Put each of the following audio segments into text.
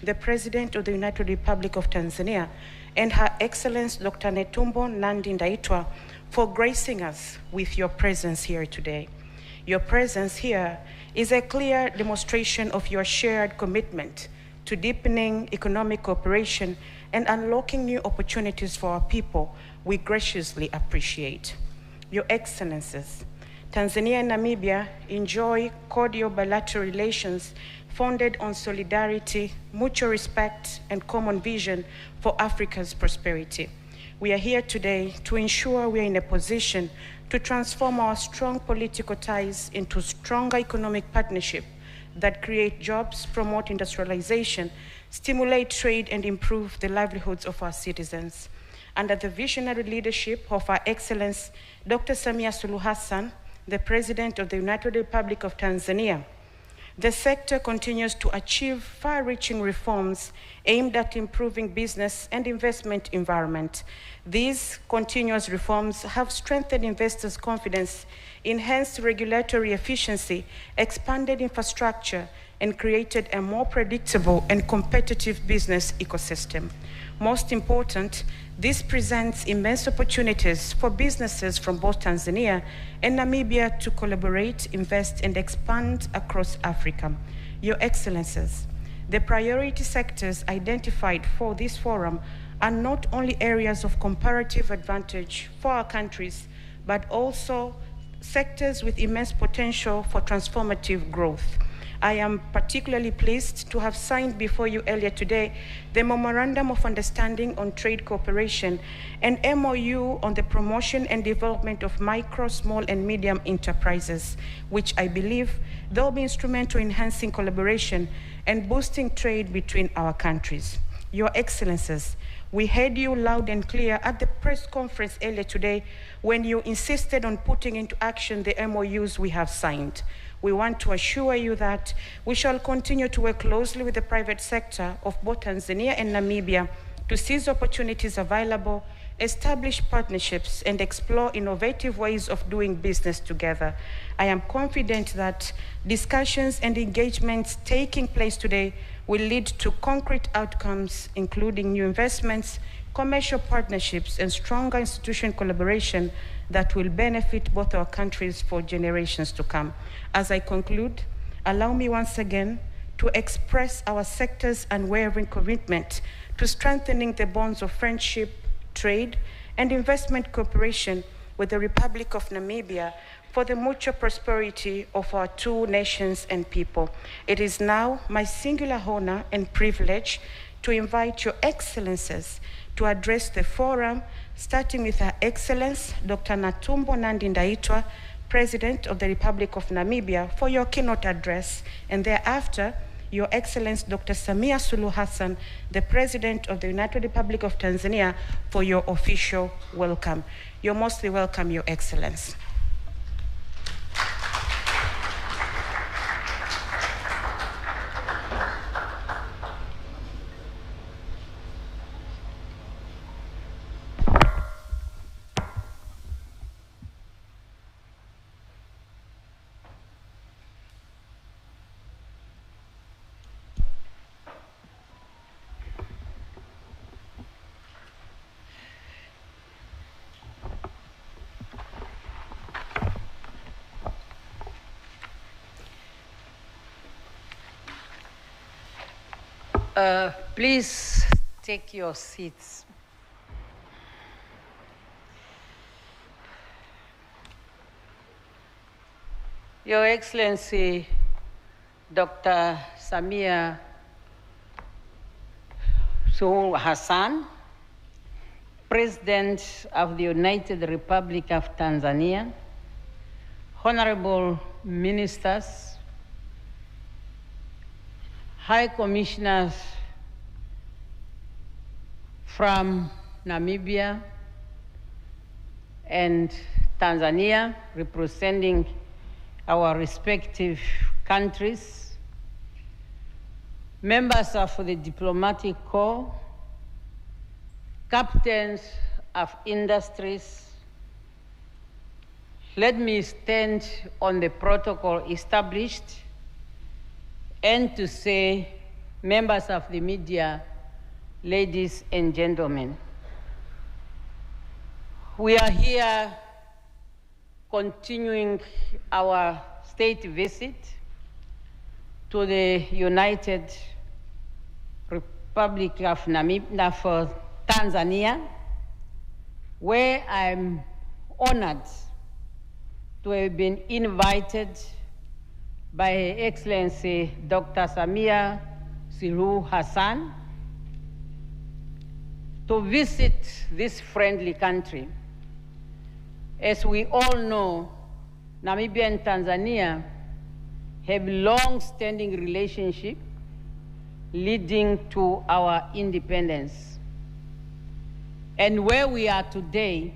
the President of the United Republic of Tanzania, and Her Excellency Dr. Netumbo Nandi Ndaitwah for gracing us with your presence here today. Your presence here is a clear demonstration of your shared commitment to deepening economic cooperation and unlocking new opportunities for our people. We graciously appreciate. Your Excellencies, Tanzania and Namibia enjoy cordial bilateral relations founded on solidarity, mutual respect, and common vision for Africa's prosperity. We are here today to ensure we are in a position to transform our strong political ties into stronger economic partnership that create jobs, promote industrialization, stimulate trade, and improve the livelihoods of our citizens. Under the visionary leadership of Our Excellency Dr. Samia Suluhu Hassan, the President of the United Republic of Tanzania, the sector continues to achieve far-reaching reforms aimed at improving business and investment environment. These continuous reforms have strengthened investors' confidence, enhanced regulatory efficiency, expanded infrastructure, and created a more predictable and competitive business ecosystem. Most important, this presents immense opportunities for businesses from both Tanzania and Namibia to collaborate, invest, and expand across Africa. Your Excellencies, the priority sectors identified for this forum are not only areas of comparative advantage for our countries, but also sectors with immense potential for transformative growth. I am particularly pleased to have signed before you earlier today the Memorandum of Understanding on Trade Cooperation and MOU on the promotion and development of micro, small, and medium enterprises, which I believe they'll be instrumental in enhancing collaboration and boosting trade between our countries. Your Excellencies, we heard you loud and clear at the press conference earlier today when you insisted on putting into action the MOUs we have signed. We want to assure you that we shall continue to work closely with the private sector of both Tanzania and Namibia to seize opportunities available, establish partnerships, and explore innovative ways of doing business together. I am confident that discussions and engagements taking place today will lead to concrete outcomes, including new investments, commercial partnerships, and stronger institutional collaboration that will benefit both our countries for generations to come. As I conclude, allow me once again to express our sector's unwavering commitment to strengthening the bonds of friendship, trade, and investment cooperation with the Republic of Namibia for the mutual prosperity of our two nations and people. It is now my singular honor and privilege to invite Your Excellencies to address the forum, starting with Her Excellency Dr. Netumbo Nandi Ndaitwah, President of the Republic of Namibia, for your keynote address, and thereafter, Your Excellency Dr. Samia Suluhu Hassan, the President of the United Republic of Tanzania, for your official welcome. You're mostly welcome, Your Excellency. Please take your seats. Your Excellency, Dr. Samia Suluhu Hassan, President of the United Republic of Tanzania, Honorable Ministers, High Commissioners from Namibia and Tanzania, representing our respective countries, members of the diplomatic corps, captains of industries, let me stand on the protocol established and to say members of the media, ladies and gentlemen. We are here continuing our state visit to the United Republic of Tanzania, where I'm honored to have been invited by Her Excellency Dr. Samia Suluhu Hassan to visit this friendly country. As we all know, Namibia and Tanzania have long-standing relationship leading to our independence. And where we are today,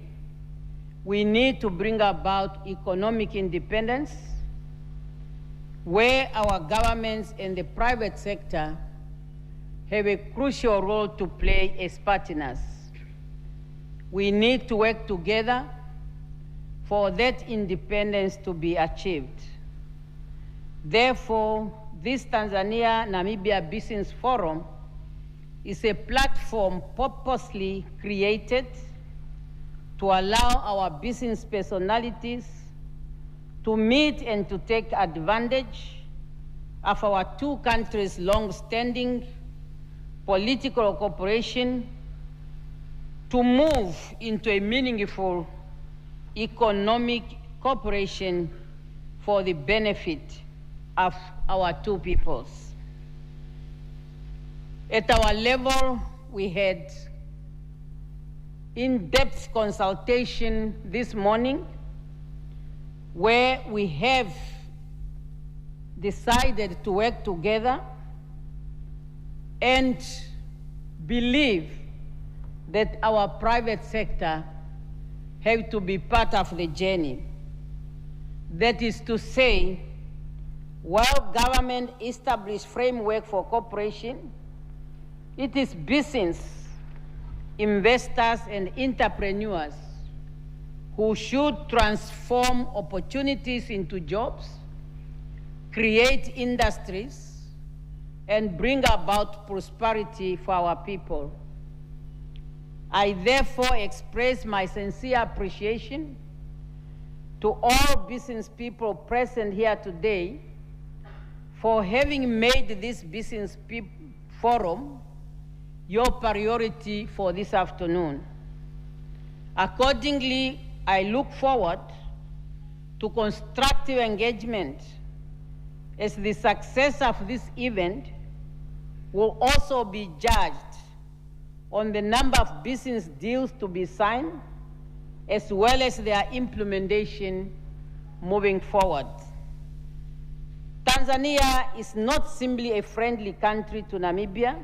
we need to bring about economic independence, where our governments and the private sector have a crucial role to play as partners. We need to work together for that independence to be achieved. Therefore, this Tanzania-Namibia Business Forum is a platform purposely created to allow our business personalities to meet and to take advantage of our two countries' long-standing political cooperation to move into a meaningful economic cooperation for the benefit of our two peoples. At our level, we had in-depth consultation this morning where we have decided to work together and believe that our private sector have to be part of the journey. That is to say, while government established framework for cooperation, it is business, investors, and entrepreneurs who should transform opportunities into jobs, create industries, and bring about prosperity for our people. I therefore express my sincere appreciation to all business people present here today for having made this business forum your priority for this afternoon. Accordingly, I look forward to constructive engagement as the success of this event will also be judged on the number of business deals to be signed, as well as their implementation moving forward. Tanzania is not simply a friendly country to Namibia.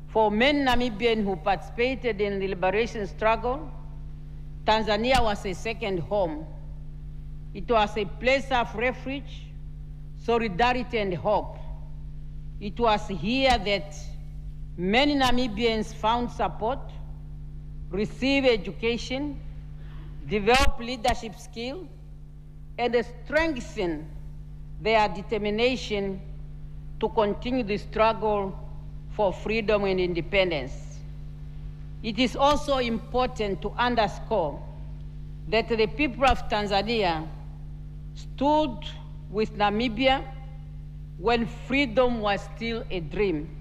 For many Namibians who participated in the liberation struggle, Tanzania was a second home. It was a place of refuge, solidarity, and hope. It was here that many Namibians found support, received education, developed leadership skills, and strengthened their determination to continue the struggle for freedom and independence. It is also important to underscore that the people of Tanzania stood with Namibia when freedom was still a dream.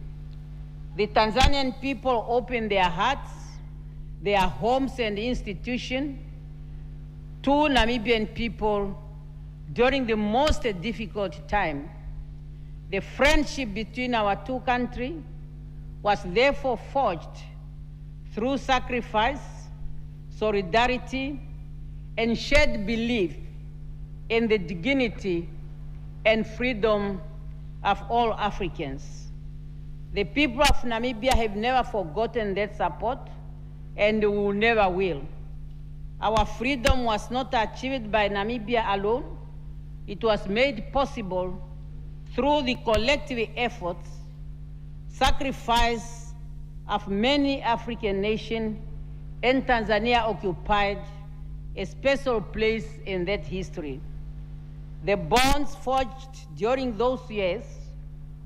The Tanzanian people opened their hearts, their homes and institutions to Namibian people during the most difficult time. The friendship between our two countries was therefore forged through sacrifice, solidarity, and shared belief in the dignity and freedom of all Africans. The people of Namibia have never forgotten that support, and we never will. Our freedom was not achieved by Namibia alone. It was made possible through the collective efforts, sacrifice of many African nations, and Tanzania occupied a special place in that history. The bonds forged during those years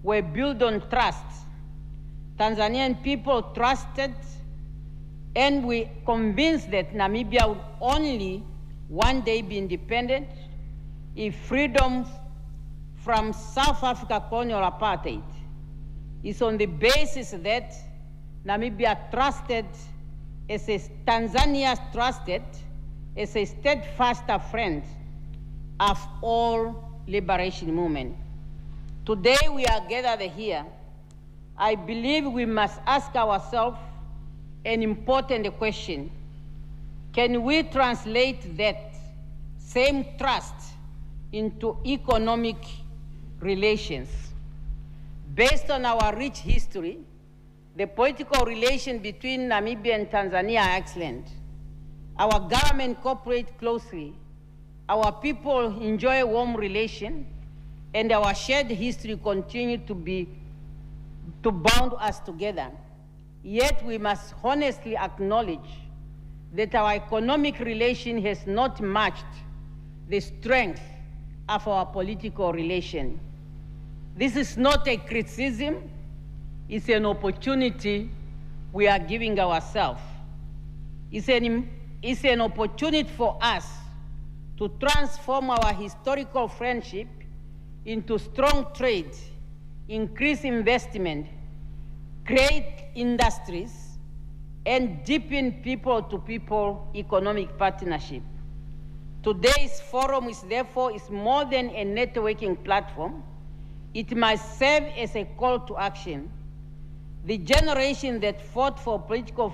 were built on trust. Tanzanian people trusted, and we convinced that Namibia would only one day be independent if freedom from South Africa colonial apartheid is on the basis that Namibia trusted, Tanzania trusted as a steadfast friend of all liberation movement. Today we are gathered here. I believe we must ask ourselves an important question. Can we translate that same trust into economic relations? Based on our rich history, the political relations between Namibia and Tanzania are excellent. Our government cooperate closely. Our people enjoy warm relations, and our shared history continue to bound us together. Yet we must honestly acknowledge that our economic relation has not matched the strength of our political relation. This is not a criticism, it's an opportunity we are giving ourselves. It's an opportunity for us to transform our historical friendship into strong trade, increase investment, create industries, and deepen people-to-people economic partnership. Today's forum is therefore more than a networking platform. It must serve as a call to action. The generation that fought for political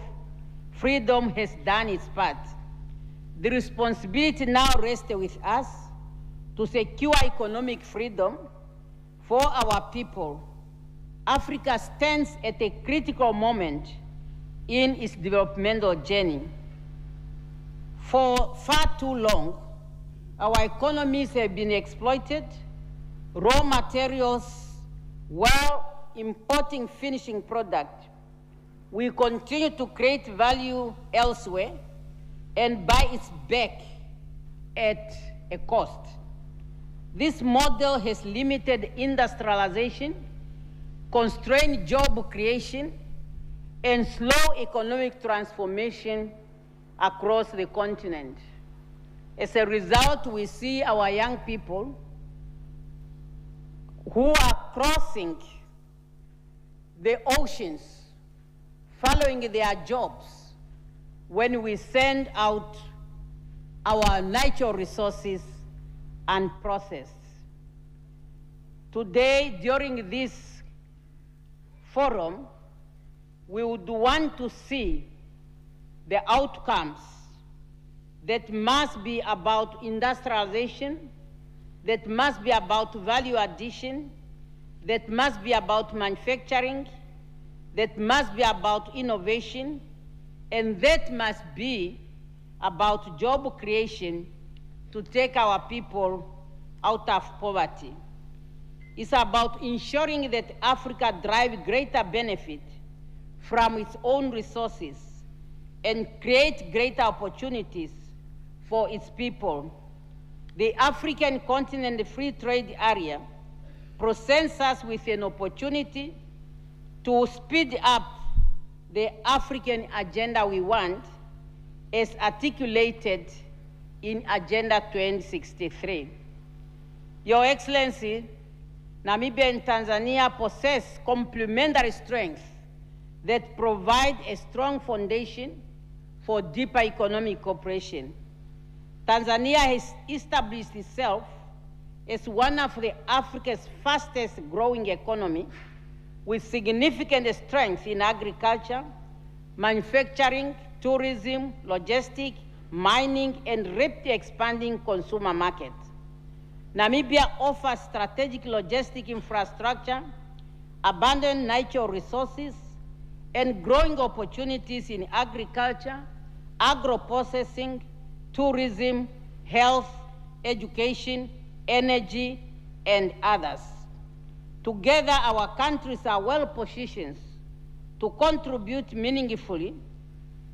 freedom has done its part. The responsibility now rests with us to secure economic freedom for our people. Africa stands at a critical moment in its developmental journey. For far too long, our economies have been exploited, raw materials, while importing finishing product. We continue to create value elsewhere and buy it back at a cost. This model has limited industrialization, constrained job creation, and slow economic transformation across the continent. As a result, we see our young people who are crossing the oceans, following their jobs, when we send out our natural resources unprocessed. Today, during this forum, we would want to see the outcomes that must be about industrialization, that must be about value addition, that must be about manufacturing, that must be about innovation, and that must be about job creation to take our people out of poverty. It's about ensuring that Africa drives greater benefit from its own resources and create greater opportunities for its people. The African continent free trade area presents us with an opportunity to speed up the African agenda we want, as articulated in Agenda 2063. Your Excellency, Namibia and Tanzania possess complementary strengths that provide a strong foundation for deeper economic cooperation. Tanzania has established itself as one of Africa's fastest growing economies, with significant strength in agriculture, manufacturing, tourism, logistics, mining, and rapidly expanding consumer markets. Namibia offers strategic logistic infrastructure, abundant natural resources, and growing opportunities in agriculture, agro-processing, tourism, health, education, energy, and others. Together, our countries are well positioned to contribute meaningfully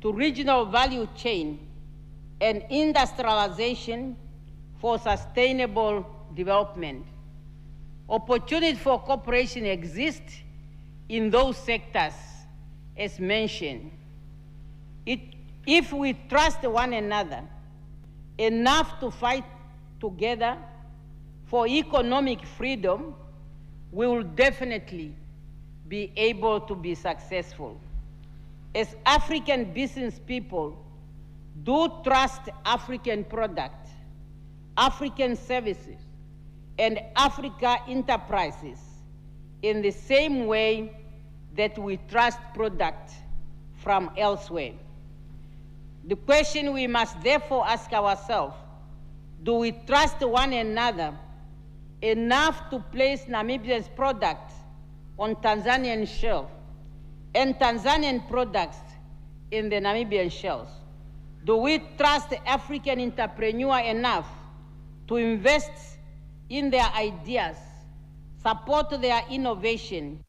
to regional value chain and industrialization for sustainable development. Opportunity for cooperation exists in those sectors as mentioned. If we trust one another enough to fight together for economic freedom, we will definitely be able to be successful. As African business people, do trust African products, African services, and Africa enterprises in the same way that we trust products from elsewhere. The question we must therefore ask ourselves, do we trust one another enough to place Namibia's products on Tanzanian shelves and Tanzanian products in the Namibian shelves? Do we trust the African entrepreneur enough to invest in their ideas, support their innovation?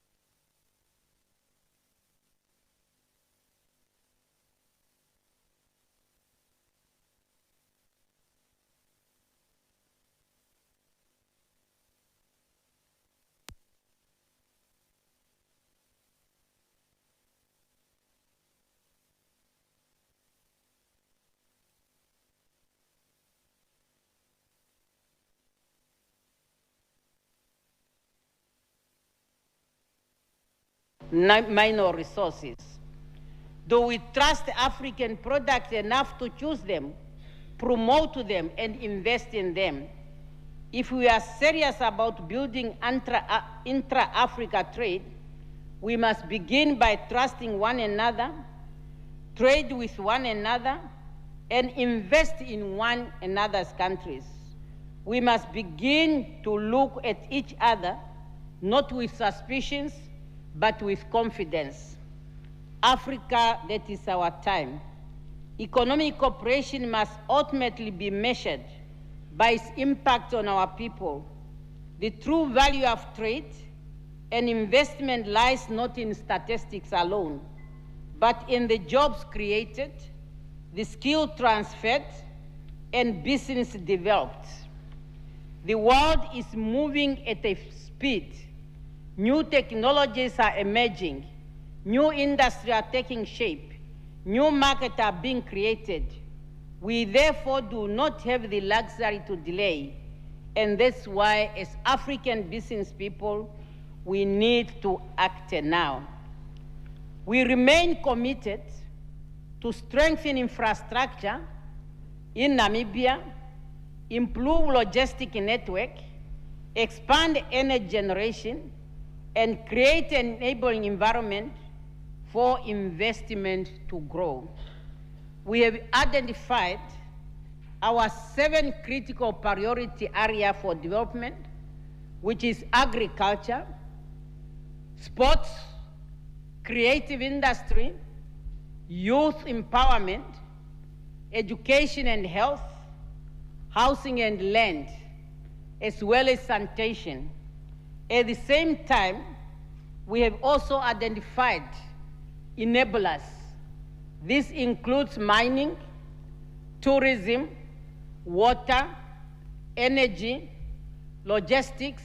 Minor resources? Do we trust African products enough to choose them, promote them, and invest in them? If we are serious about building intra-Africa trade, we must begin by trusting one another, trade with one another, and invest in one another's countries. We must begin to look at each other, not with suspicions, but with confidence. Africa, that is our time. Economic cooperation must ultimately be measured by its impact on our people. The true value of trade and investment lies not in statistics alone, but in the jobs created, the skill transferred, and business developed. The world is moving at a speed. New technologies are emerging, new industries are taking shape, new markets are being created. We therefore do not have the luxury to delay, and that's why as African business people, we need to act now. We remain committed to strengthen infrastructure in Namibia, improve logistic network, expand energy generation, and create an enabling environment for investment to grow. We have identified our 7 critical priority areas for development, which is agriculture, sports, creative industry, youth empowerment, education and health, housing and land, as well as sanitation. At the same time, we have also identified enablers. This includes mining, tourism, water, energy, logistics,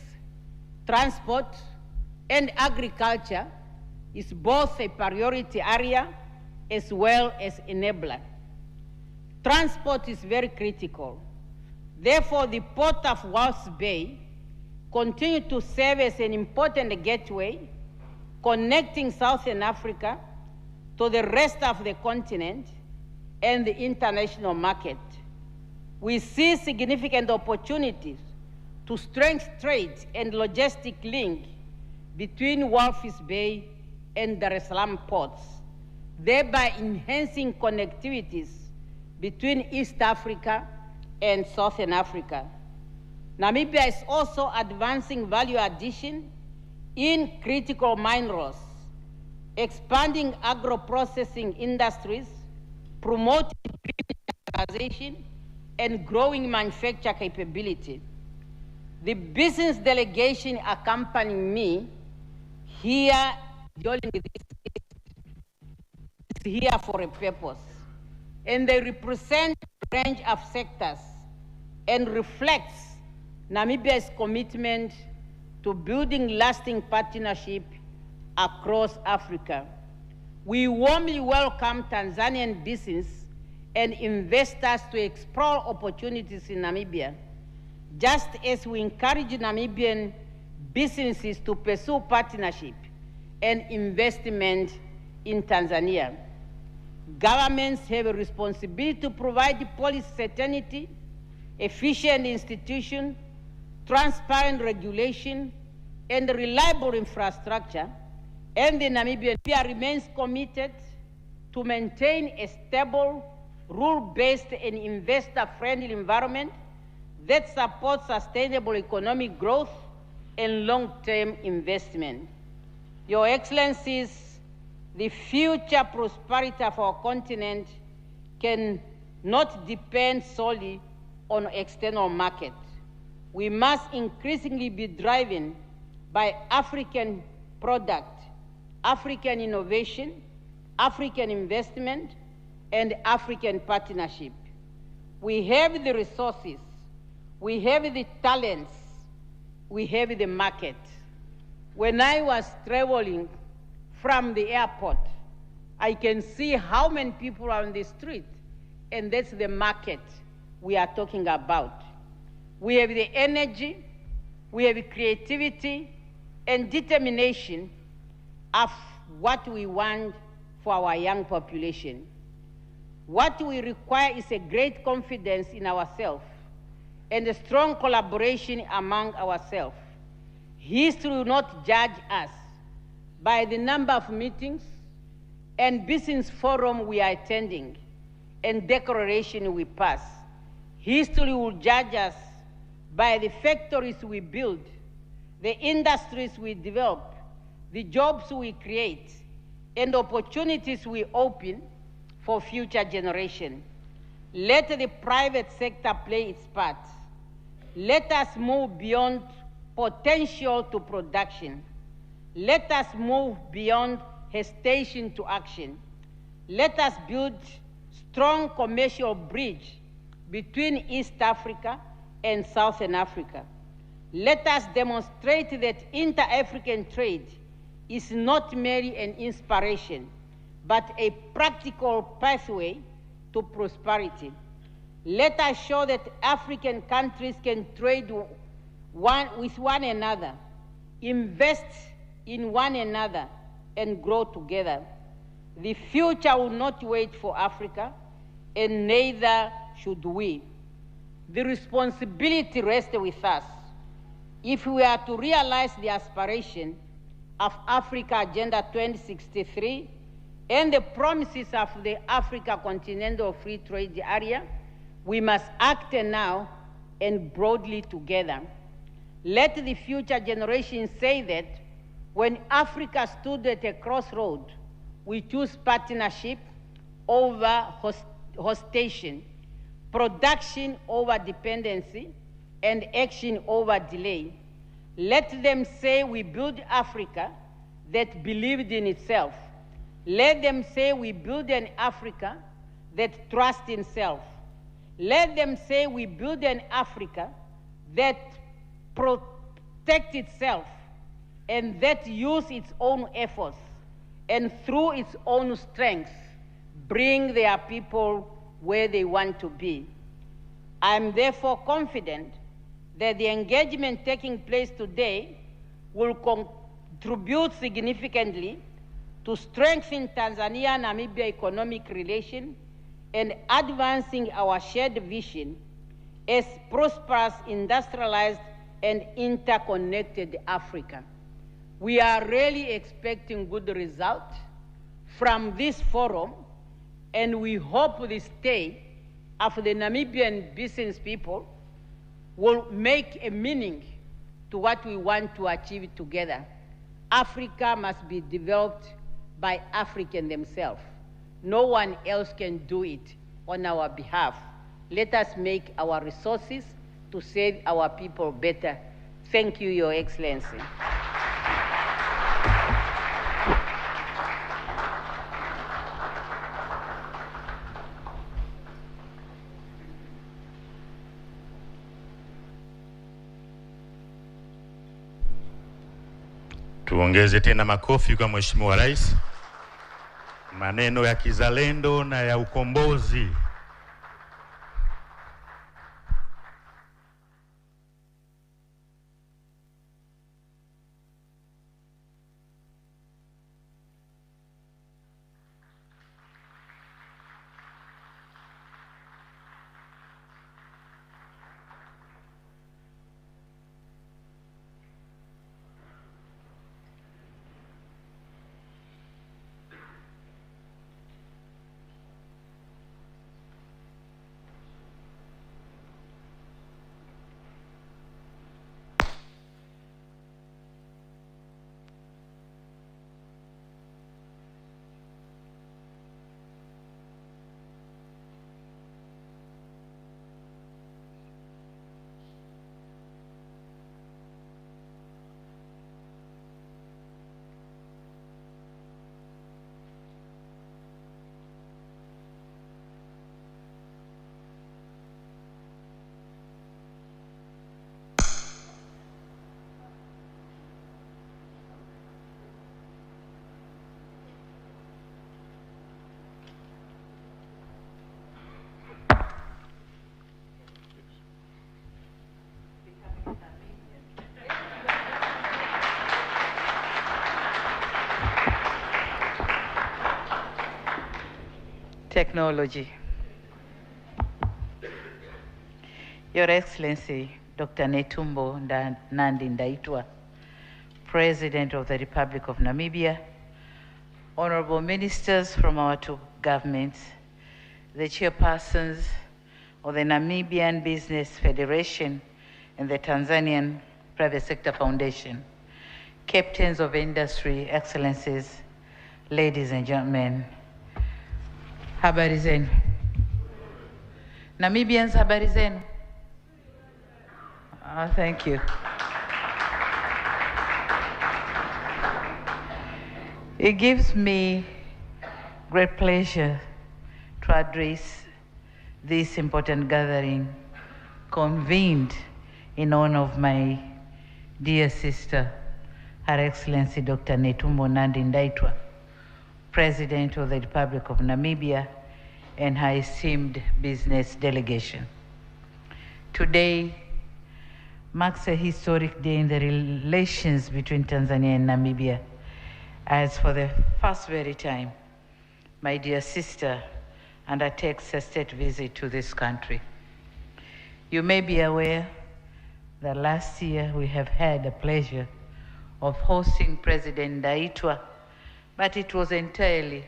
transport, and agriculture is both a priority area as well as enabler. Transport is very critical. Therefore, the Port of Walvis Bay continues to serve as an important gateway connecting Southern Africa to the rest of the continent and the international market. We see significant opportunities to strengthen trade and logistic link between Walvis Bay and Dar es Salaam ports, thereby enhancing connectivities between East Africa and Southern Africa. Namibia is also advancing value addition in critical minerals, expanding agro-processing industries, promoting green and growing manufacture capability. The business delegation accompanying me here during this is here for a purpose, and they represent a range of sectors and reflects Namibia's commitment to building lasting partnership across Africa. We warmly welcome Tanzanian business and investors to explore opportunities in Namibia, just as we encourage Namibian businesses to pursue partnership and investment in Tanzania. Governments have a responsibility to provide policy certainty, efficient institutions, transparent regulation, and reliable infrastructure, and the Namibian remains committed to maintain a stable, rule-based, and investor-friendly environment that supports sustainable economic growth and long-term investment. Your Excellencies, the future prosperity of our continent cannot depend solely on external markets. We must increasingly be driven by African product, African innovation, African investment, and African partnership. We have the resources, we have the talents, we have the market. When I was traveling from the airport, I can see how many people are on the street, and that's the market we are talking about. We have the energy, we have creativity and determination of what we want for our young population. What we require is a great confidence in ourselves and a strong collaboration among ourselves. History will not judge us by the number of meetings and business forums we are attending and declaration we pass. History will judge us by the factories we build, the industries we develop, the jobs we create, and opportunities we open for future generations. Let the private sector play its part. Let us move beyond potential to production. Let us move beyond hesitation to action. Let us build strong commercial bridge between East Africa and Southern Africa. Let us demonstrate that inter-African trade is not merely an inspiration, but a practical pathway to prosperity. Let us show that African countries can trade with one another, invest in one another, and grow together. The future will not wait for Africa, and neither should we. The responsibility rests with us. If we are to realize the aspiration of Africa Agenda 2063 and the promises of the Africa Continental Free Trade Area, we must act now and broadly together. Let the future generations say that when Africa stood at a crossroad, we choose partnership over hostation, production over dependency, and action over delay. Let them say we build Africa that believed in itself. Let them say we build an Africa that trusts in itself. Let them say we build an Africa that protects itself and that uses its own efforts and through its own strength bring their people where they want to be. I am therefore confident that the engagement taking place today will contribute significantly to strengthen Tanzania-Namibia economic relations and advancing our shared vision as prosperous, industrialized, and interconnected Africa. We are really expecting good results from this forum, and we hope the state of the Namibian business people will make a meaning to what we want to achieve together. Africa must be developed by Africans themselves. No one else can do it on our behalf. Let us make our resources to serve our people better. Thank you, Your Excellency. Tuongeze tena makofi kwa Mheshimiwa Rais. Maneno ya kizalendo na ya ukombozi. Technology. Your Excellency, Dr. Netumbo Nandi Ndaitwah, President of the Republic of Namibia, honorable ministers from our two governments, the chairpersons of the Namibian Business Federation and the Tanzanian Private Sector Foundation, captains of industry, excellencies, ladies and gentlemen, habari zenu. Namibians, habari zenu. Thank you. It gives me great pleasure to address this important gathering convened in honor of my dear sister, Her Excellency Dr. Netumbo Nandi Ndaitwah, President of the Republic of Namibia, and her esteemed business delegation. Today marks a historic day in the relations between Tanzania and Namibia, as for the first very time, my dear sister undertakes a state visit to this country. You may be aware that last year we have had the pleasure of hosting President Ndaitwah, but it was entirely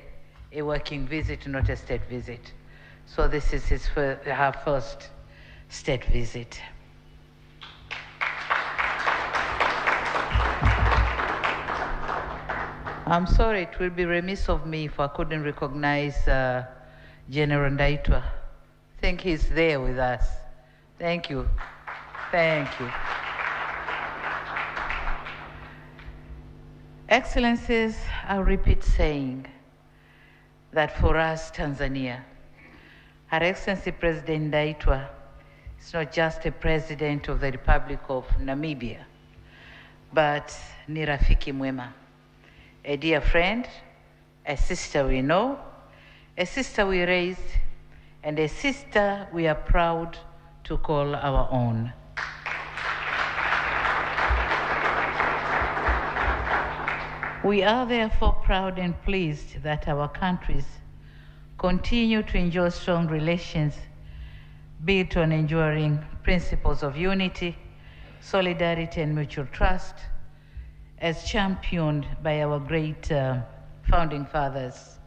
a working visit, not a state visit. So this is her first state visit. I'm sorry, it will be remiss of me if I couldn't recognize General Ndaitwah. I think he's there with us. Thank you. Thank you. Excellencies, I'll repeat saying that for us, Tanzania, Her Excellency President Ndaitwah is not just a president of the Republic of Namibia, but ni rafiki mwema, a dear friend, a sister we know, a sister we raised, and a sister we are proud to call our own. We are therefore proud and pleased that our countries continue to enjoy strong relations built on enduring principles of unity, solidarity, and mutual trust, as championed by our great founding fathers,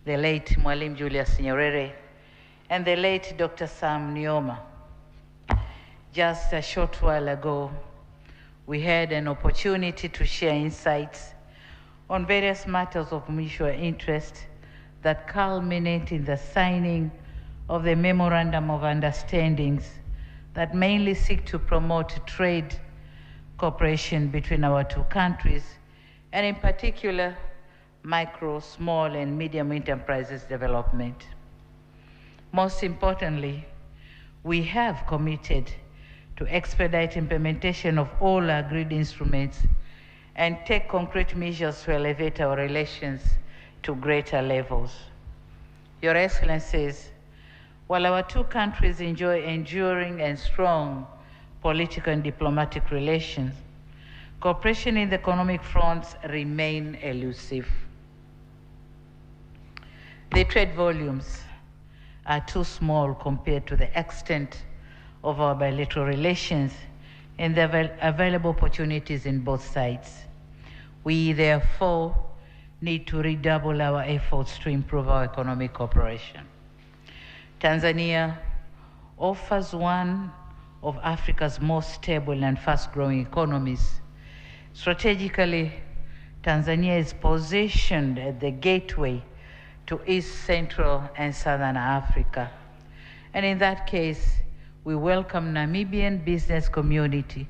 the late Mwalimu Julius Nyerere and the late Dr. Sam Nujoma. Just a short while ago, we had an opportunity to share insights on various matters of mutual interest that culminate in the signing of the Memorandum of Understandings that mainly seek to promote trade cooperation between our two countries, and in particular, micro, small, and medium enterprises development. Most importantly, we have committed to expedite implementation of all agreed instruments and take concrete measures to elevate our relations to greater levels. Your Excellencies, while our two countries enjoy enduring and strong political and diplomatic relations, cooperation in the economic fronts remain elusive. The trade volumes are too small compared to the extent of our bilateral relations and the available opportunities in both sides. We therefore need to redouble our efforts to improve our economic cooperation. Tanzania offers one of Africa's most stable and fast-growing economies. Strategically, Tanzania is positioned at the gateway to East, Central, and Southern Africa. And in that case, we welcome Namibian business community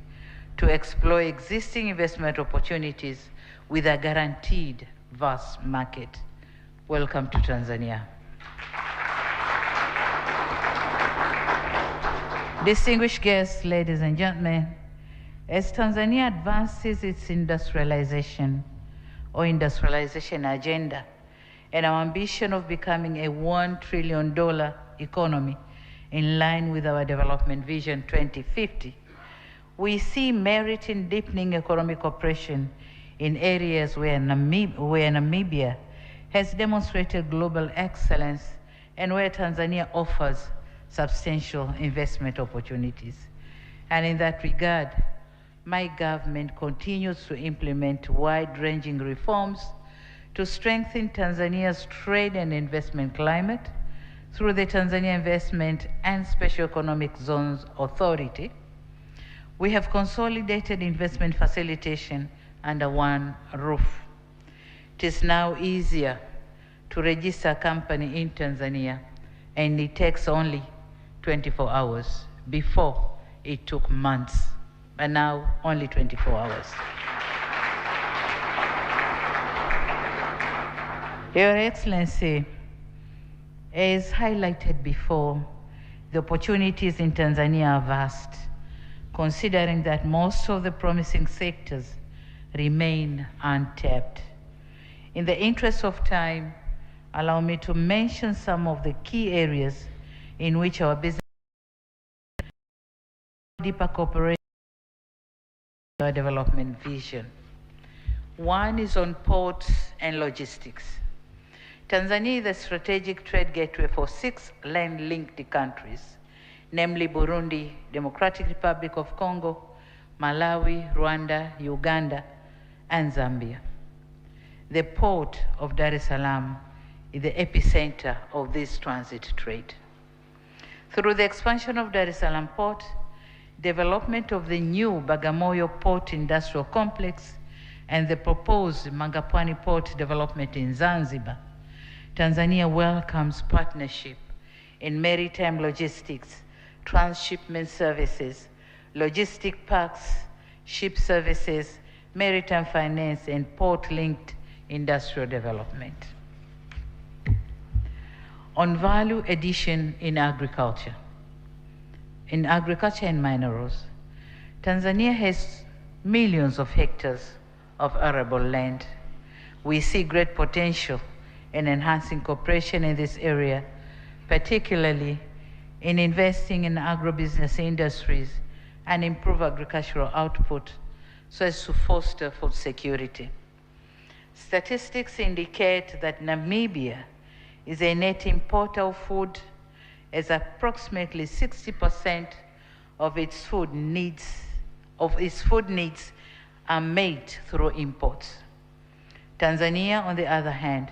to explore existing investment opportunities with a guaranteed vast market. Welcome to Tanzania. Distinguished guests, ladies and gentlemen, as Tanzania advances its industrialization agenda and our ambition of becoming a $1 trillion economy in line with our Development Vision 2050, we see merit in deepening economic cooperation in areas where Namibia has demonstrated global excellence and where Tanzania offers substantial investment opportunities. And in that regard, my government continues to implement wide-ranging reforms to strengthen Tanzania's trade and investment climate through the Tanzania Investment and Special Economic Zones Authority. We have consolidated investment facilitation under one roof. It is now easier to register a company in Tanzania, and it takes only 24 hours. Before, it took months, but now only 24 hours. Your Excellency, as highlighted before, the opportunities in Tanzania are vast, considering that most of the promising sectors remain untapped. In the interest of time, allow me to mention some of the key areas in which our business deeper cooperation with our development vision. One is on ports and logistics. Tanzania is a strategic trade gateway for 6 land-linked countries, namely Burundi, Democratic Republic of Congo, Malawi, Rwanda, Uganda, and Zambia. The port of Dar es Salaam is the epicenter of this transit trade. Through the expansion of Dar es Salaam port, development of the new Bagamoyo Port Industrial Complex, and the proposed Mangapwani Port development in Zanzibar, Tanzania welcomes partnership in maritime logistics, transshipment services, logistic parks, ship services, maritime finance, and port-linked industrial development. On value addition in agriculture and minerals, Tanzania has millions of hectares of arable land. We see great potential in enhancing cooperation in this area, particularly in investing in agribusiness industries and improve agricultural output so as to foster food security. Statistics indicate that Namibia is a net importer of food, as approximately 60% of its food needs are made through imports. Tanzania, on the other hand,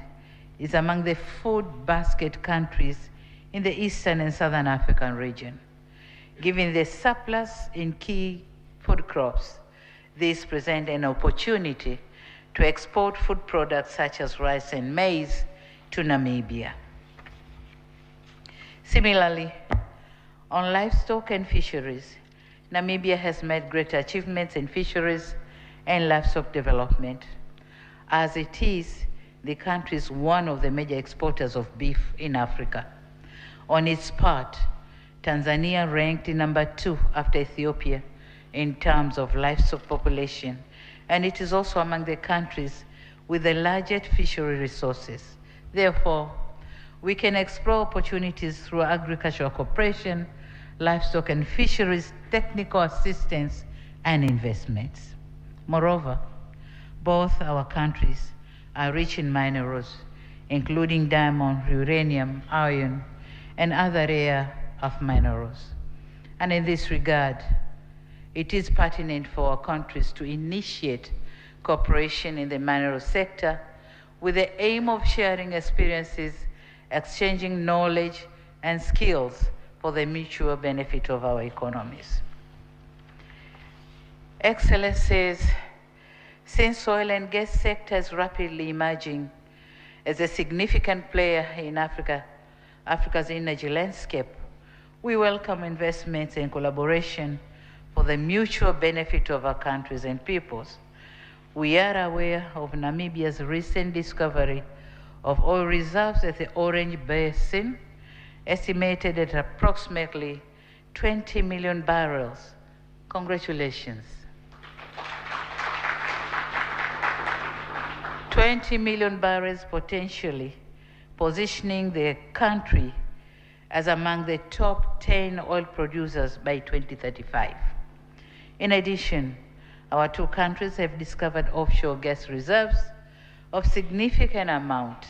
is among the food basket countries in the Eastern and Southern African region. Given the surplus in key food crops, this presents an opportunity to export food products such as rice and maize to Namibia. Similarly, on livestock and fisheries, Namibia has made great achievements in fisheries and livestock development. As it is, the country is one of the major exporters of beef in Africa. On its part, Tanzania ranked number 2 after Ethiopia in terms of livestock population and it is also among the countries with the largest fishery resources. Therefore, we can explore opportunities through agricultural cooperation, livestock and fisheries, technical assistance, and investments. Moreover, both our countries are rich in minerals, including diamond, uranium, iron, and other rare earth minerals. And in this regard, it is pertinent for our countries to initiate cooperation in the mineral sector with the aim of sharing experiences, exchanging knowledge and skills for the mutual benefit of our economies. Excellencies, since oil and gas sector is rapidly emerging as a significant player in Africa's energy landscape, we welcome investments and collaboration for the mutual benefit of our countries and peoples. We are aware of Namibia's recent discovery of oil reserves at the Orange Basin, estimated at approximately 20 million barrels. Congratulations. 20 million barrels potentially, positioning the country as among the top 10 oil producers by 2035. In addition, our two countries have discovered offshore gas reserves of significant amount.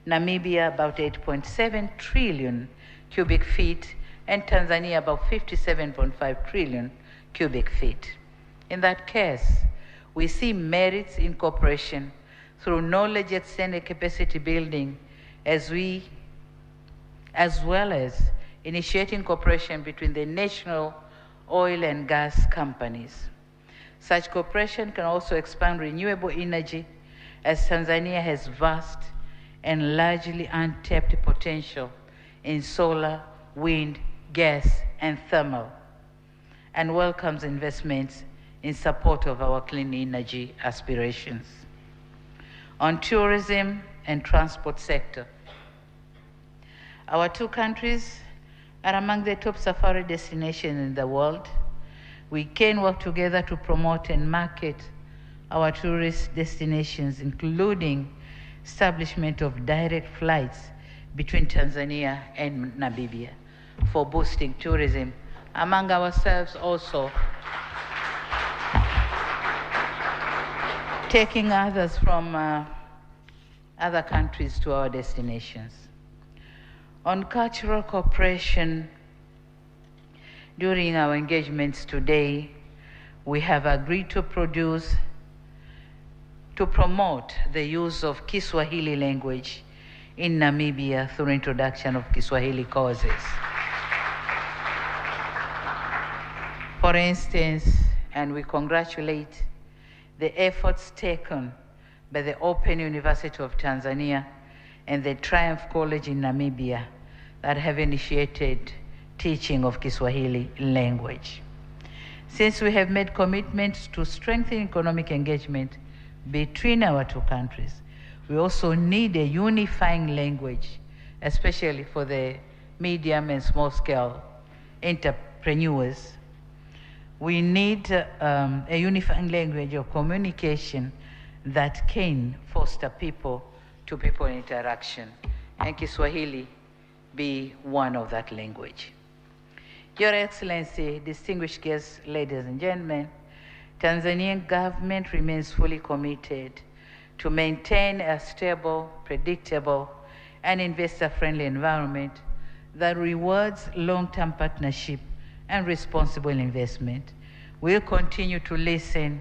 Namibia about 8.7 trillion cubic feet, and Tanzania about 57.5 trillion cubic feet. In that case, we see merits in cooperation through knowledge exchange and capacity building, as well as initiating cooperation between the national oil and gas companies. Such cooperation can also expand renewable energy, as Tanzania has vast and largely untapped potential in solar, wind, gas, and thermal, and welcomes investments in support of our clean energy aspirations. On tourism and transport sector, our two countries are among the top safari destinations in the world. We can work together to promote and market our tourist destinations, including establishment of direct flights between Tanzania and Namibia for boosting tourism among ourselves, also taking others from other countries to our destinations. On cultural cooperation, during our engagements today, we have agreed to promote the use of Kiswahili language in Namibia through introduction of Kiswahili courses. For instance, and we congratulate the efforts taken by the Open University of Tanzania and the Triumph College in Namibia that have initiated teaching of Kiswahili language. Since we have made commitments to strengthen economic engagement between our two countries, we also need a unifying language, especially for the medium and small scale entrepreneurs. We need a unifying language of communication that can foster people-to-people interaction, and Kiswahili be one of that language. Your Excellency, distinguished guests, ladies and gentlemen, Tanzanian government remains fully committed to maintain a stable, predictable, and investor-friendly environment that rewards long-term partnership and responsible investment. We'll continue to listen,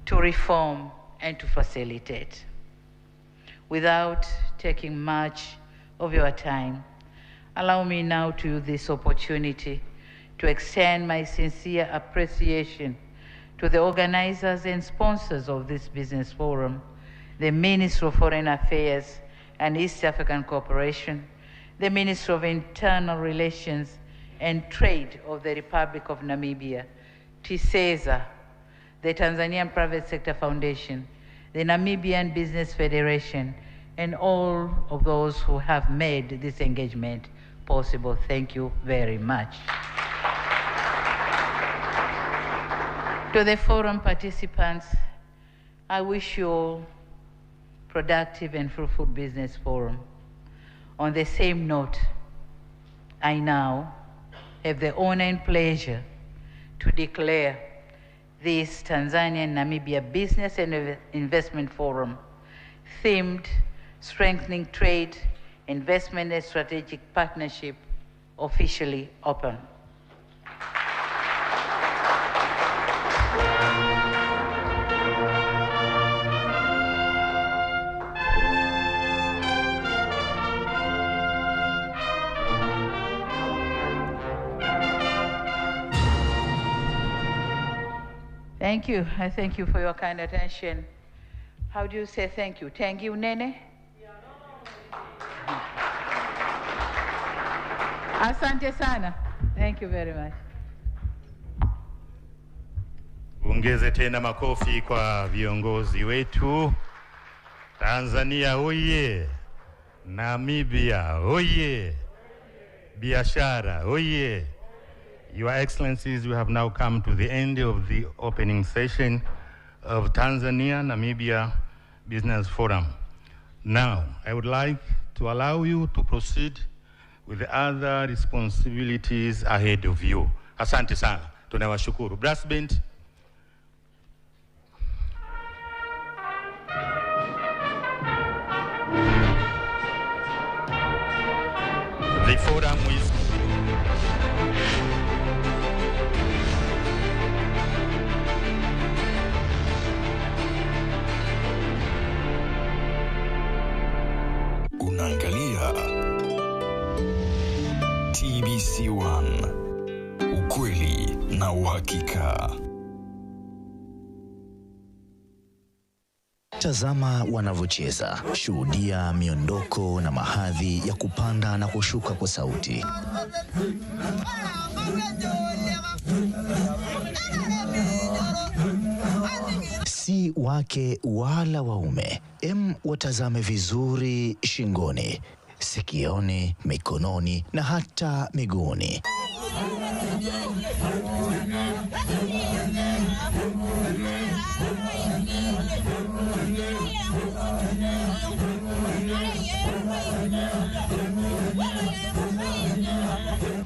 to reform, and to facilitate. Without taking much of your time, allow me now to use this opportunity to extend my sincere appreciation to the organizers and sponsors of this business forum, the Minister of Foreign Affairs and East African Cooperation, the Minister of Internal Relations and Trade of the Republic of Namibia, TISEZA, the Tanzanian Private Sector Foundation, the Namibian Business Federation, and all of those who have made this engagement possible. Thank you very much. To the forum participants, I wish you all productive and fruitful business forum. On the same note, I now have the honor and pleasure to declare this Tanzania and Namibia Business and Investment Forum, themed Strengthening Trade, Investment and Strategic Partnership, officially open. Thank you. I thank you for your kind attention. How do you say thank you? Thank you, Nene? Asante sana. Thank you very much. Ongeze tena makofi kwa viongozi wetu. Tanzania oye. Namibia oye. Biashara oye. Your Excellencies, we have now come to the end of the opening session of Tanzania-Namibia Business Forum. Now, I would like to allow you to proceed with the other responsibilities ahead of you. Asante sana. Tunawashukuru. Brass band. The forum is unaangalia TBC1, ukweli na uhakika. Tazama wanavyocheza, shuhudia miondoko na mahadhi ya kupanda na kushuka kwa sauti. Si wake wala waume, watazame vizuri shingoni, sikioni, mikononi na hata miguuni.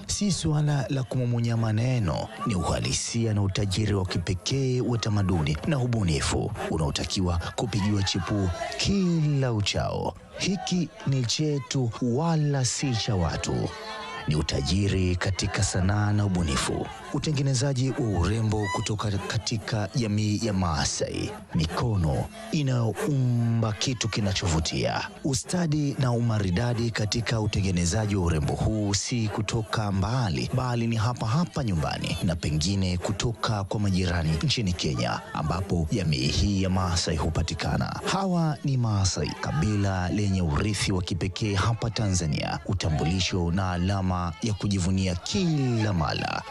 Si swala la kumumunya maneno, ni uhalisia na utajiri wa kipekee wa tamaduni na ubunifu unaotakiwa kupigiwa chipu kila uchao. Hiki ni chetu wala si cha watu. Ni utajiri katika sanaa na ubunifu, utengenezaji wa urembo kutoka katika jamii ya Maasai, mikono inayoumba kitu kinachovutia. Ustadi na umaridadi katika utengenezaji wa urembo huu si kutoka mbali, bali ni hapa hapa nyumbani na pengine kutoka kwa majirani nchini Kenya, ambapo jamii hii ya Maasai hupatikana. Hawa ni Maasai, kabila lenye urithi wa kipekee hapa Tanzania, utambulisho na alama ya kujivunia kila mara.